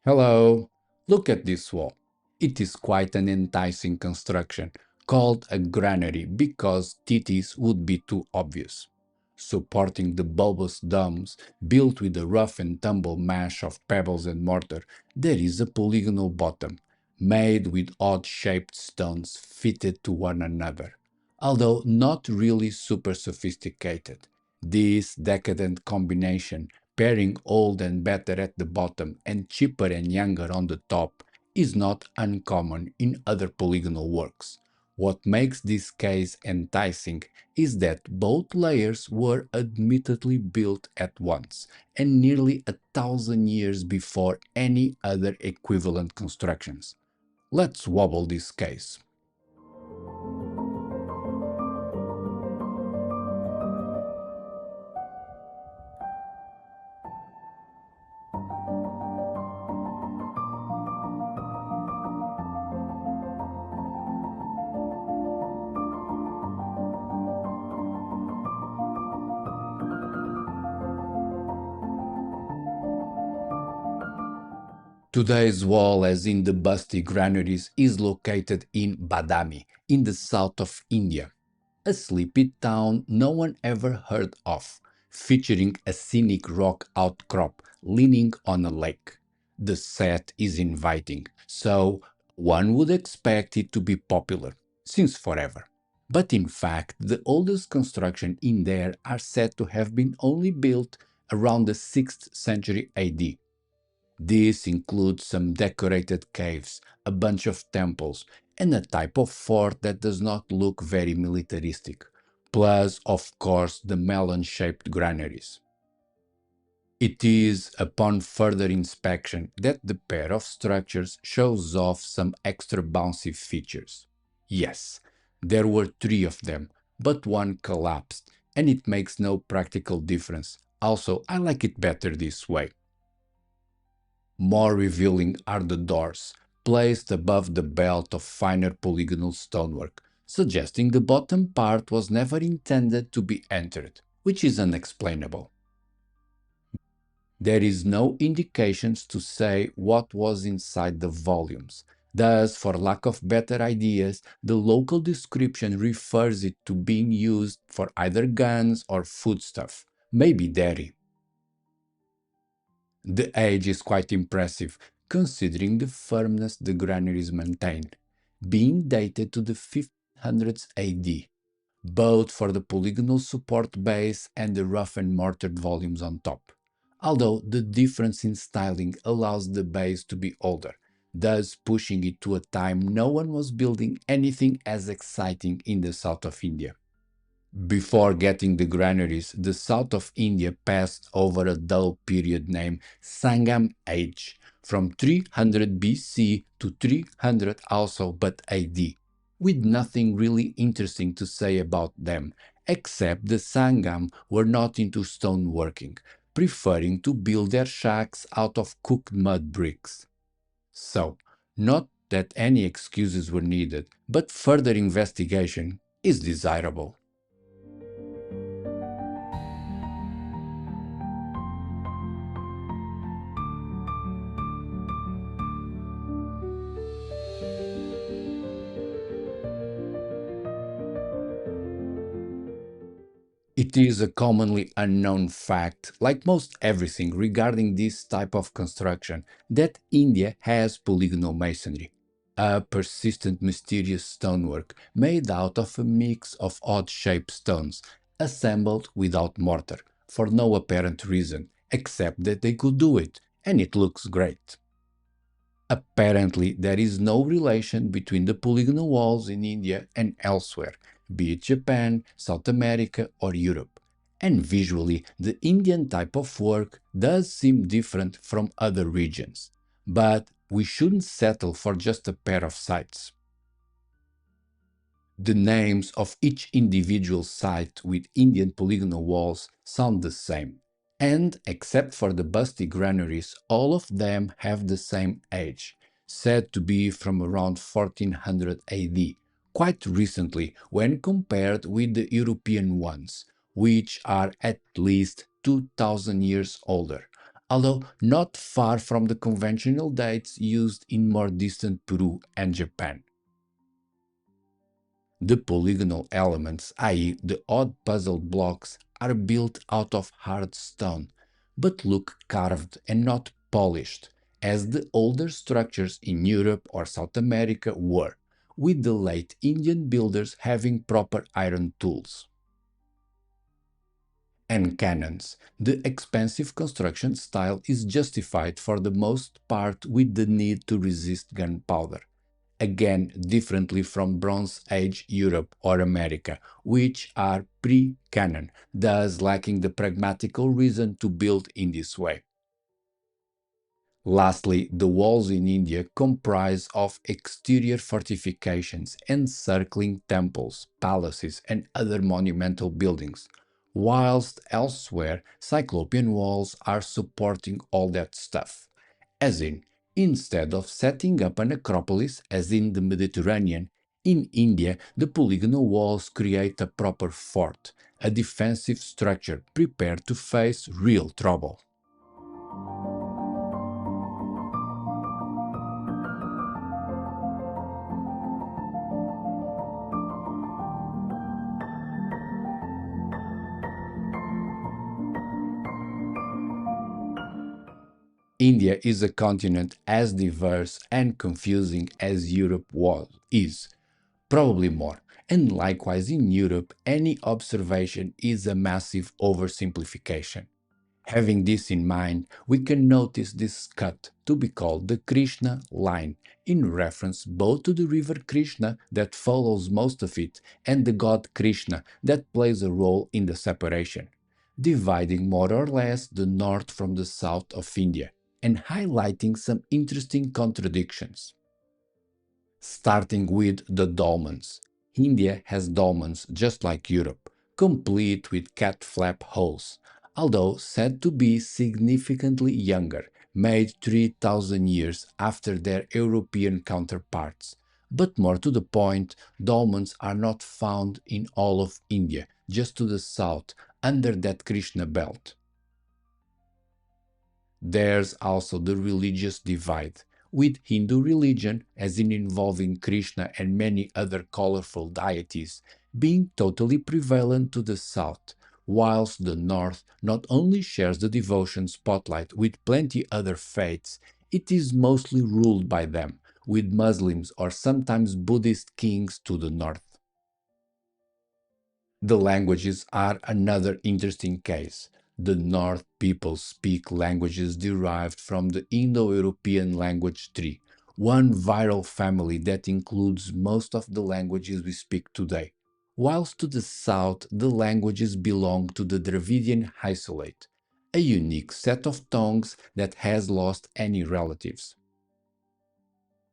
Hello, look at this wall. It is quite an enticing construction, called a granary because titties would be too obvious. Supporting the bulbous domes, built with a rough and tumble mash of pebbles and mortar, there is a polygonal bottom, made with odd-shaped stones fitted to one another, although not really super sophisticated. This decadent combination, pairing old and better at the bottom and cheaper and younger on the top, is not uncommon in other polygonal works. What makes this case enticing is that both layers were admittedly built at once and nearly 1,000 years before any other equivalent constructions. Let's wobble this case. Today's wall, as in the Basti granaries, is located in Badami, in the south of India, a sleepy town no one ever heard of, featuring a scenic rock outcrop leaning on a lake. The set is inviting, so one would expect it to be popular, since forever. But in fact, the oldest construction in there are said to have been only built around the 6th century AD. This includes some decorated caves, a bunch of temples, and a type of fort that does not look very militaristic, plus, of course, the melon-shaped granaries. It is upon further inspection that the pair of structures shows off some extra bouncy features. Yes, there were three of them, but one collapsed, and it makes no practical difference. Also, I like it better this way. More revealing are the doors, placed above the belt of finer polygonal stonework, suggesting the bottom part was never intended to be entered, which is unexplainable. There is no indications to say what was inside the volumes. Thus, for lack of better ideas, the local description refers it to being used for either guns or foodstuff, maybe dairy. The age is quite impressive, considering the firmness the granaries maintained, being dated to the 1500s AD, both for the polygonal support base and the rough and mortared volumes on top, although the difference in styling allows the base to be older, thus pushing it to a time no one was building anything as exciting in the south of India. Before getting the granaries, the south of India passed over a dull period named Sangam Age, from 300 BC to 300 also but AD, with nothing really interesting to say about them, except the Sangam were not into stoneworking, preferring to build their shacks out of cooked mud bricks. So, not that any excuses were needed, but further investigation is desirable. It is a commonly unknown fact, like most everything regarding this type of construction, that India has polygonal masonry, a persistent mysterious stonework made out of a mix of odd-shaped stones, assembled without mortar, for no apparent reason, except that they could do it, and it looks great. Apparently, there is no relation between the polygonal walls in India and elsewhere, be it Japan, South America, or Europe. And visually, the Indian type of work does seem different from other regions. But we shouldn't settle for just a pair of sites. The names of each individual site with Indian polygonal walls sound the same. And, except for the Basti granaries, all of them have the same age, said to be from around 1400 AD, quite recently when compared with the European ones, which are at least 2000 years older, although not far from the conventional dates used in more distant Peru and Japan. The polygonal elements, i.e., the odd puzzle blocks, are built out of hard stone, but look carved and not polished, as the older structures in Europe or South America were, with the late Indian builders having proper iron tools. And cannons. The expensive construction style is justified for the most part with the need to resist gunpowder, again differently from Bronze Age Europe or America, which are pre-cannon, thus lacking the pragmatical reason to build in this way. Lastly, the walls in India comprise of exterior fortifications encircling temples, palaces, and other monumental buildings, whilst elsewhere Cyclopean walls are supporting all that stuff. As in, instead of setting up an acropolis as in the Mediterranean, in India the polygonal walls create a proper fort, a defensive structure prepared to face real trouble. India is a continent as diverse and confusing as is, probably more. And likewise in Europe, any observation is a massive oversimplification. Having this in mind, we can notice this cut to be called the Krishna line, in reference both to the river Krishna that follows most of it and the god Krishna that plays a role in the separation, dividing more or less the north from the south of India and highlighting some interesting contradictions. Starting with the dolmens. India has dolmens just like Europe, complete with cat flap holes, although said to be significantly younger, made 3000 years after their European counterparts. But more to the point, dolmens are not found in all of India, just to the south, under that Krishna belt. There's also the religious divide, with Hindu religion, as in involving Krishna and many other colorful deities, being totally prevalent to the south, whilst the north not only shares the devotion spotlight with plenty other faiths, it is mostly ruled by them, with Muslims or sometimes Buddhist kings to the north. The languages are another interesting case. The North people speak languages derived from the Indo-European language tree, one viral family that includes most of the languages we speak today, whilst to the south the languages belong to the Dravidian isolate, a unique set of tongues that has lost any relatives.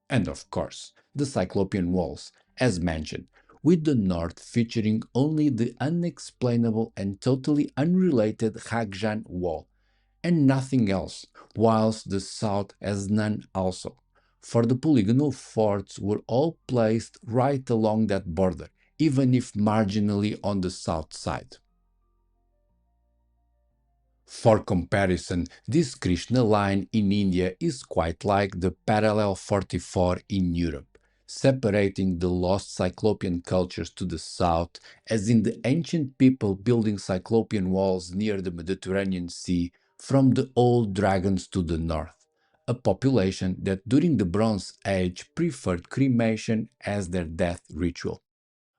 And of course, the Cyclopean walls, as mentioned, with the north featuring only the unexplainable and totally unrelated Hagjan wall, and nothing else, whilst the south has none also. For the polygonal forts were all placed right along that border, even if marginally on the south side. For comparison, this Krishna line in India is quite like the parallel 44 in Europe, separating the lost Cyclopean cultures to the south, as in the ancient people building Cyclopean walls near the Mediterranean Sea, from the old dragons to the north, a population that during the Bronze Age preferred cremation as their death ritual.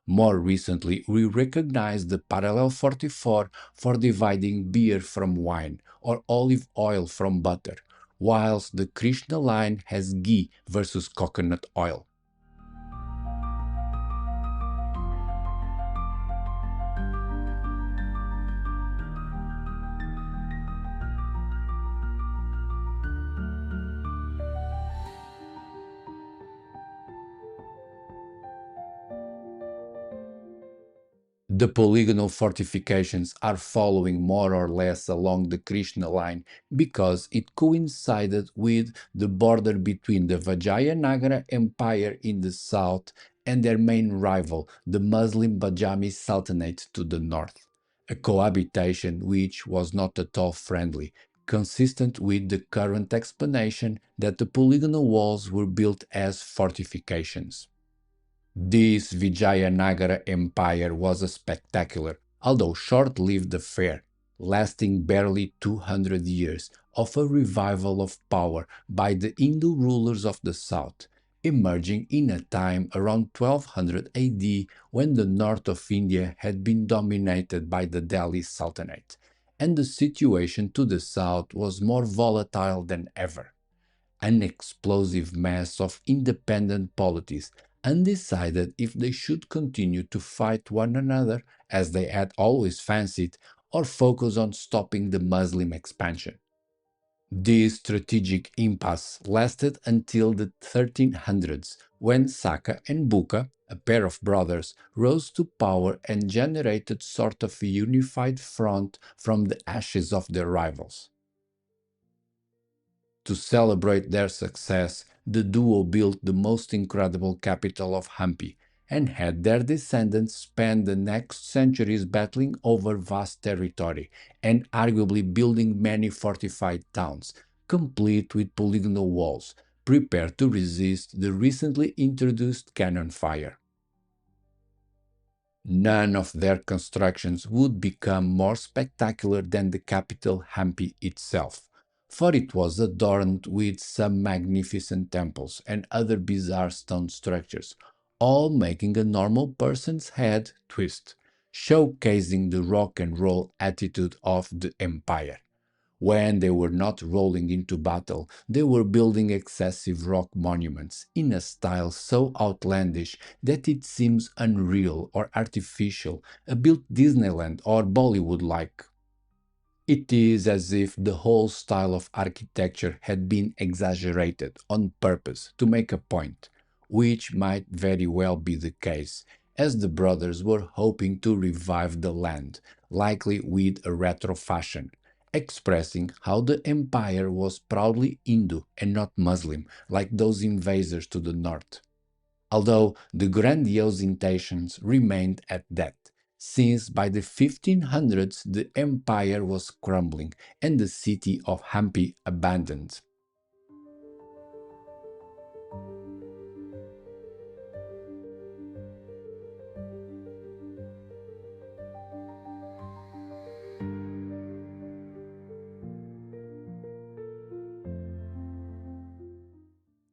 More recently, we recognize the parallel 44 for dividing beer from wine or olive oil from butter, whilst the Krishna line has ghee versus coconut oil. The polygonal fortifications are following more or less along the Krishna line because it coincided with the border between the Vijayanagara Empire in the south and their main rival, the Muslim Bajami Sultanate to the north, a cohabitation which was not at all friendly, consistent with the current explanation that the polygonal walls were built as fortifications. This Vijayanagara Empire was a spectacular, although short-lived affair, lasting barely 200 years, of a revival of power by the Hindu rulers of the south, emerging in a time around 1200 AD when the north of India had been dominated by the Delhi Sultanate, and the situation to the south was more volatile than ever. An explosive mass of independent polities, undecided if they should continue to fight one another as they had always fancied, or focus on stopping the Muslim expansion. This strategic impasse lasted until the 1300s, when Saka and Buka, a pair of brothers, rose to power and generated sort of a unified front from the ashes of their rivals. To celebrate their success, the duo built the most incredible capital of Hampi and had their descendants spend the next centuries battling over vast territory and arguably building many fortified towns, complete with polygonal walls, prepared to resist the recently introduced cannon fire. None of their constructions would become more spectacular than the capital Hampi itself, for it was adorned with some magnificent temples and other bizarre stone structures, all making a normal person's head twist, showcasing the rock and roll attitude of the empire. When they were not rolling into battle, they were building excessive rock monuments in a style so outlandish that it seems unreal or artificial, a built Disneyland or Bollywood like. It is as if the whole style of architecture had been exaggerated on purpose to make a point, which might very well be the case, as the brothers were hoping to revive the land, likely with a retro fashion, expressing how the empire was proudly Hindu and not Muslim, like those invaders to the north. Although the grandiose intentions remained at that, since by the 1500s the empire was crumbling and the city of Hampi abandoned.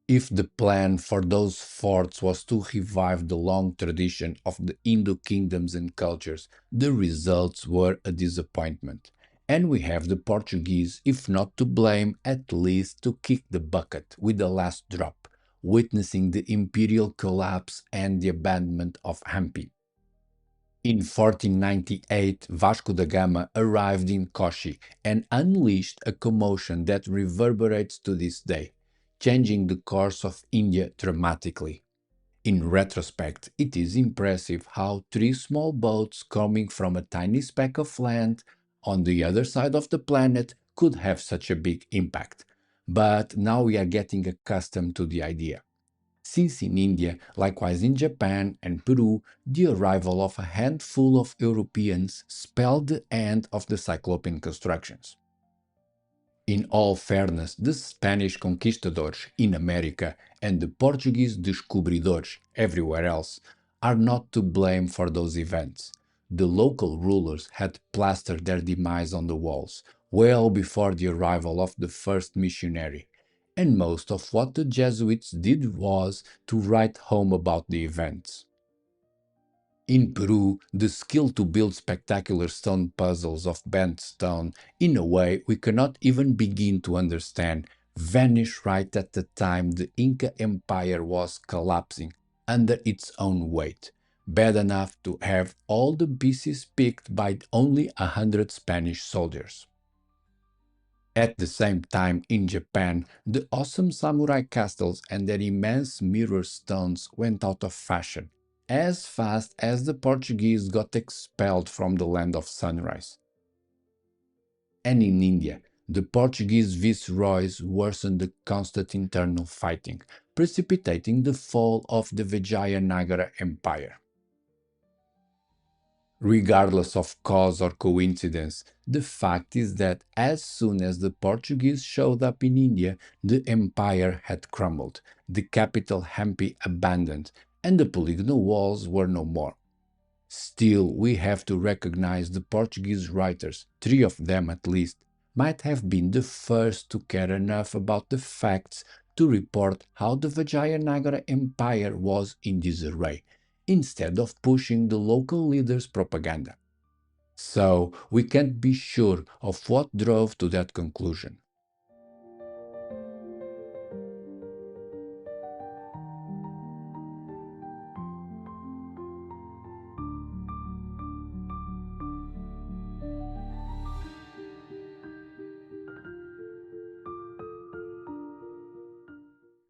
If the plan for those forts was to revive the long tradition of the Hindu kingdoms and cultures, the results were a disappointment. And we have the Portuguese, if not to blame, at least to kick the bucket with the last drop, witnessing the imperial collapse and the abandonment of Hampi. In 1498, Vasco da Gama arrived in Kochi and unleashed a commotion that reverberates to this day, changing the course of India dramatically. In retrospect, it is impressive how three small boats coming from a tiny speck of land on the other side of the planet could have such a big impact. But now we are getting accustomed to the idea. Since in India, likewise in Japan and Peru, the arrival of a handful of Europeans spelled the end of the Cyclopean constructions. In all fairness, the Spanish conquistadors in America and the Portuguese descobridores everywhere else are not to blame for those events. The local rulers had plastered their demise on the walls well before the arrival of the first missionary, and most of what the Jesuits did was to write home about the events. In Peru, the skill to build spectacular stone puzzles of bent stone in a way we cannot even begin to understand vanished right at the time the Inca Empire was collapsing under its own weight, bad enough to have all the pieces picked by only 100 Spanish soldiers. At the same time, in Japan, the awesome samurai castles and their immense mirror stones went out of fashion, as fast as the Portuguese got expelled from the land of sunrise. And in India, the Portuguese viceroys worsened the constant internal fighting, precipitating the fall of the Vijayanagara Empire. Regardless of cause or coincidence, the fact is that as soon as the Portuguese showed up in India, the empire had crumbled, the capital Hampi abandoned, and the polygonal walls were no more. Still, we have to recognize the Portuguese writers, three of them at least, might have been the first to care enough about the facts to report how the Vijayanagara Empire was in disarray, instead of pushing the local leaders' propaganda. So, we can't be sure of what drove to that conclusion.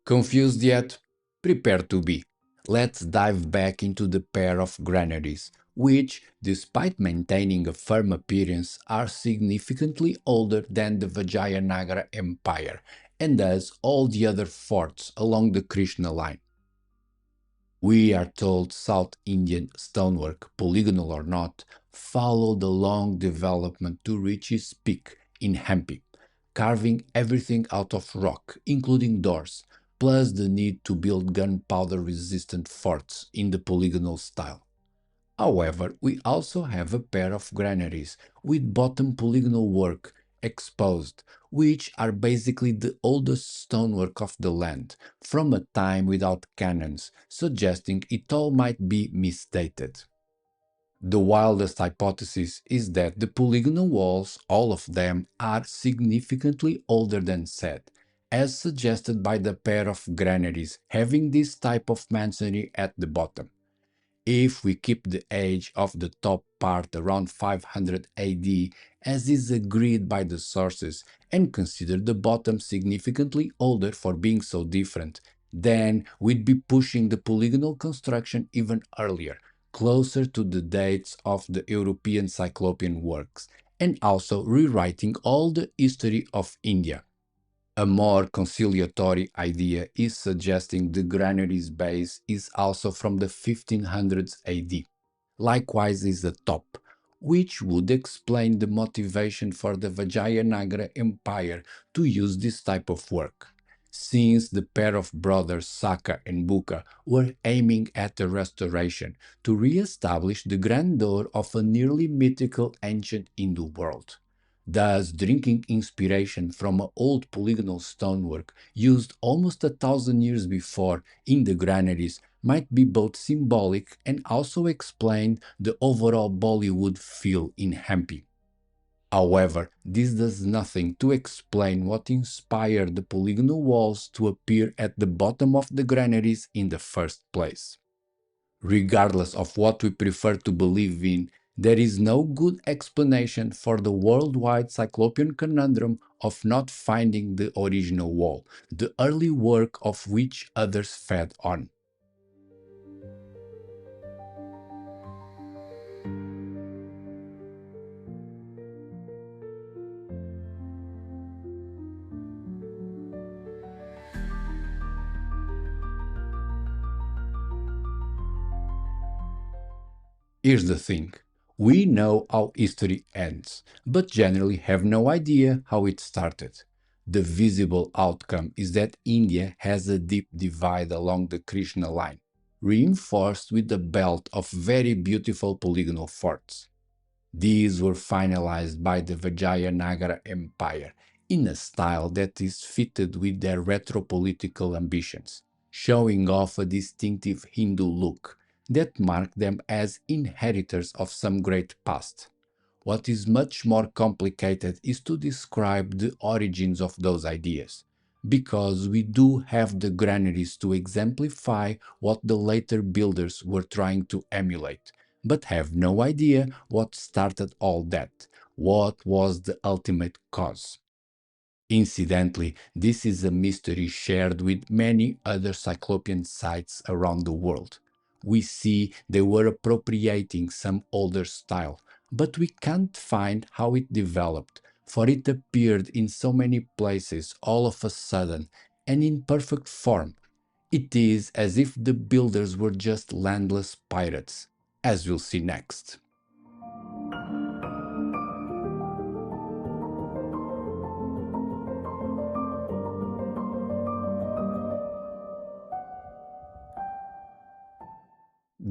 Confused yet? Prepare to be. Let's dive back into the pair of granaries, which, despite maintaining a firm appearance, are significantly older than the Vijayanagara Empire, and thus all the other forts along the Krishna line. We are told South Indian stonework, polygonal or not, followed a long development to reach its peak in Hampi, carving everything out of rock, including doors, plus the need to build gunpowder resistant forts in the polygonal style. However, we also have a pair of granaries with bottom polygonal work exposed, which are basically the oldest stonework of the land, from a time without cannons, suggesting it all might be misdated. The wildest hypothesis is that the polygonal walls, all of them, are significantly older than said, as suggested by the pair of granaries having this type of masonry at the bottom. If we keep the age of the top part around 500 AD, as is agreed by the sources, and consider the bottom significantly older for being so different, then we'd be pushing the polygonal construction even earlier, closer to the dates of the European Cyclopean works, and also rewriting all the history of India. A more conciliatory idea is suggesting the granary's base is also from the 1500s AD. Likewise is the top, which would explain the motivation for the Vijayanagara Empire to use this type of work, since the pair of brothers Saka and Buka were aiming at a restoration to re-establish the grandeur of a nearly mythical ancient Hindu world. Thus, drinking inspiration from an old polygonal stonework used almost 1,000 years before in the granaries might be both symbolic and also explain the overall Bollywood feel in Hampi. However, this does nothing to explain what inspired the polygonal walls to appear at the bottom of the granaries in the first place. Regardless of what we prefer to believe in, there is no good explanation for the worldwide Cyclopean conundrum of not finding the original wall, the early work of which others fed on. Here's the thing. We know how history ends, but generally have no idea how it started. The visible outcome is that India has a deep divide along the Krishna line, reinforced with a belt of very beautiful polygonal forts. These were finalized by the Vijayanagara Empire in a style that is fitted with their retro-political ambitions, showing off a distinctive Hindu look that marked them as inheritors of some great past. What is much more complicated is to describe the origins of those ideas, because we do have the granaries to exemplify what the later builders were trying to emulate, but have no idea what started all that, what was the ultimate cause. Incidentally, this is a mystery shared with many other Cyclopean sites around the world. We see they were appropriating some older style, but we can't find how it developed, for it appeared in so many places all of a sudden and in perfect form. It is as if the builders were just landless pirates, as we'll see next.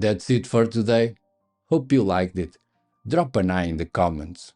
That's it for today. Hope you liked it. Drop an eye in the comments.